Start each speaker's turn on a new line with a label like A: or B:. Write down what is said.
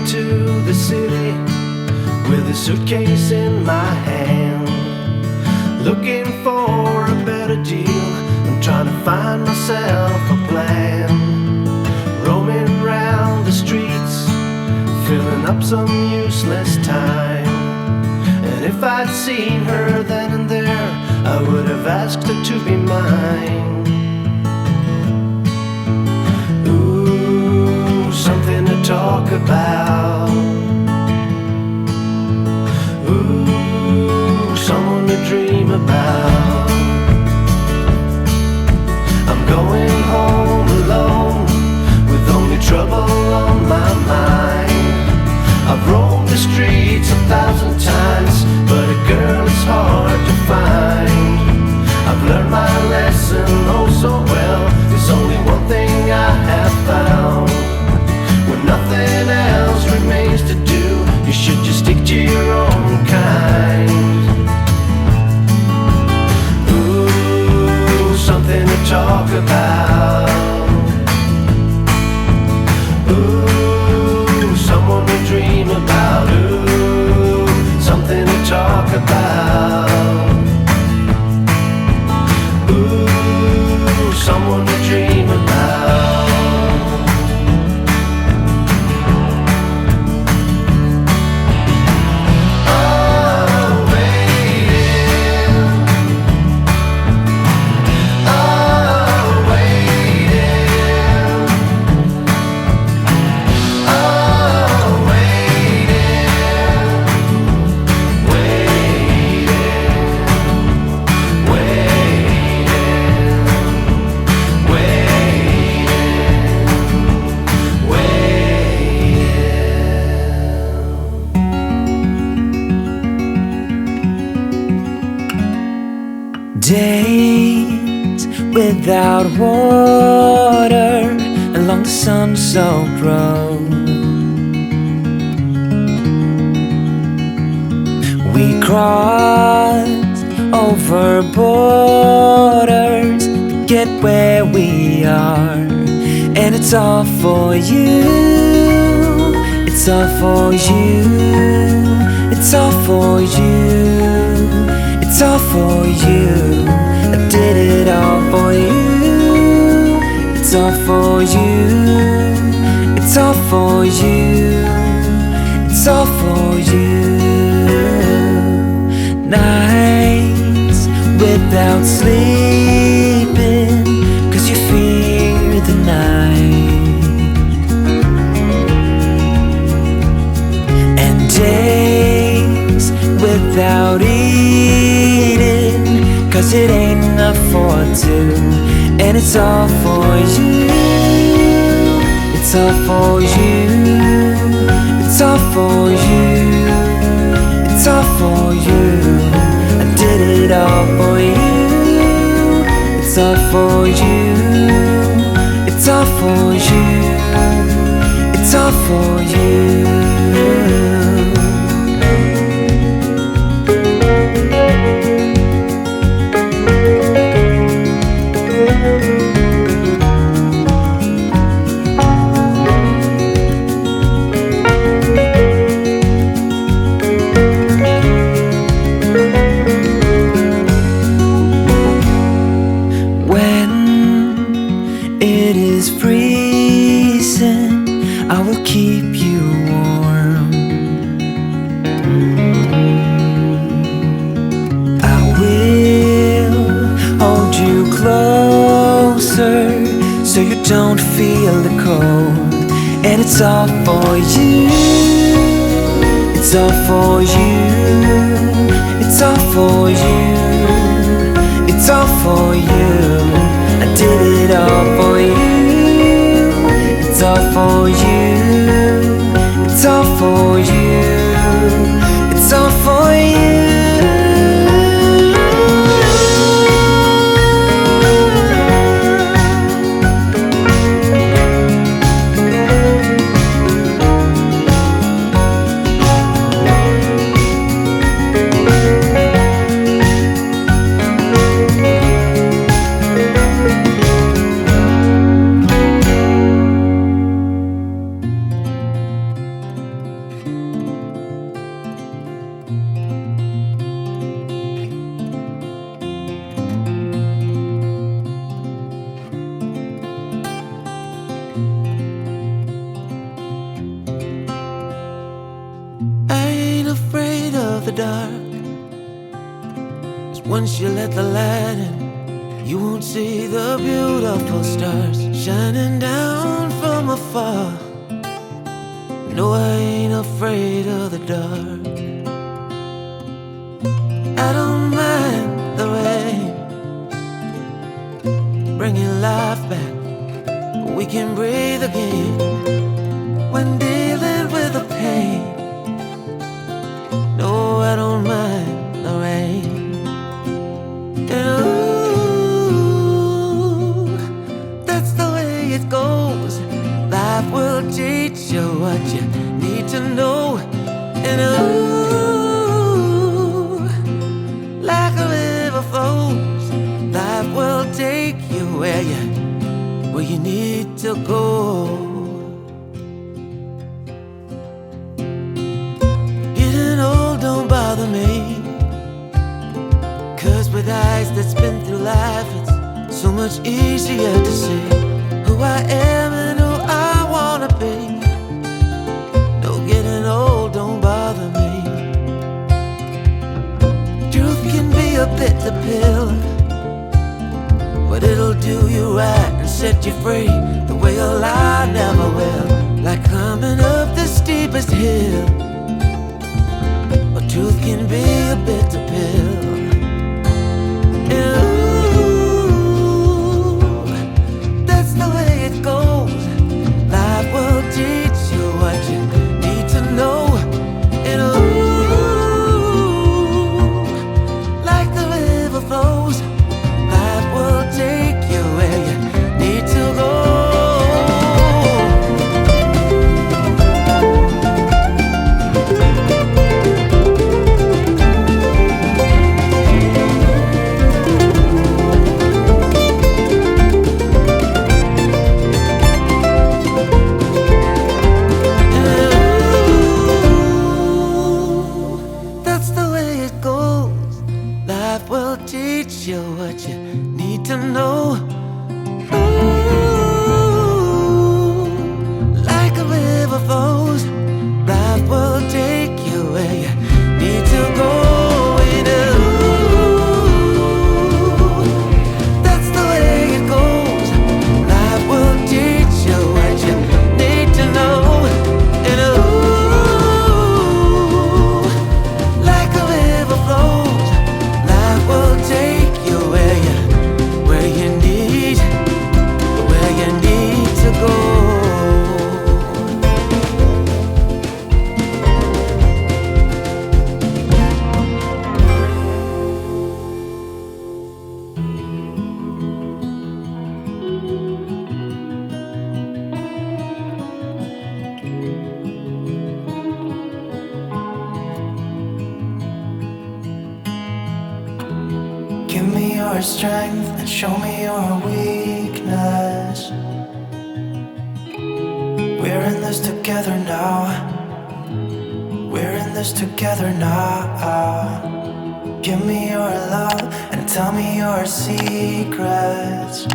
A: into the city with a suitcase in my hand, looking for a better deal. I'm trying to find myself a plan, roaming around the streets, filling up some useless time. And if I'd seen her then and there, I would have asked her to be mine. Ooh, something to talk about. Ooh, someone to dream about. I'm going home alone with only trouble on my mind. I've roamed the streets 1,000 times, but a girl is hard to find. I've learned my lesson oh so well. There's only one thing I have found. When nothing else remains to do, you should just stick to your own kind. Ooh, something to talk about. Ooh, someone to dream about. Ooh, something to talk about. Ooh, someone to dream about.
B: Days without water along the sun-soaked road. We crossed over borders to get where we are, and it's all for you. It's all for you. It's all for you. It's all for you. I did it all for you. It's all for you. It's all for you. It's all for you. Nights without sleeping 'cause you fear the night, and days without eating 'cause it ain't enough for two. And it's all for you. It's all for you. It's all for you. It's all for you. I did it all for you. It's all for you. It's all for you. It's all for you. I will keep you warm. I will hold you closer so you don't feel the cold. And it's all for you. It's all for you. It's all for you. It's all for you. I did it all for you. It's all for you. It's all for you. It's all for you. dark. 'Cause once you let the light in, you won't see the beautiful stars shining down from afar. No, I ain't afraid of the dark. I don't mind the rain, bringing life back. We can breathe again when dealing with the pain. No, I don't mind the rain. And ooh, that's the way it goes. Life will teach you what you need to know. And ooh, like a river flows, life will take you where you need to go. Getting old don't bother me, 'cause with eyes that's been through life, it's so much easier to see who I am and who I wanna be. No, getting old don't bother me. Truth can be a bitter pill, but it'll do you right and set you free the way a lie never will. Like climbing up the steepest hill, but truth can be a bitter pill. And ooh, that's the way it goes. Life will teach you what you need to know. And ooh, like the river flows, life will take you where you need to go. And ooh, that's the way it goes. Life will teach you what you need to know. Ooh, like a river flows, life will take you where you need to go. And ooh, that's the way it goes. Life will teach you what you need to know. And ooh, like a river flows, life will take you where you need to go.
C: Give me your strength and show me your weakness. We're in this together now. We're in this together now. Give me your love and tell me your secrets.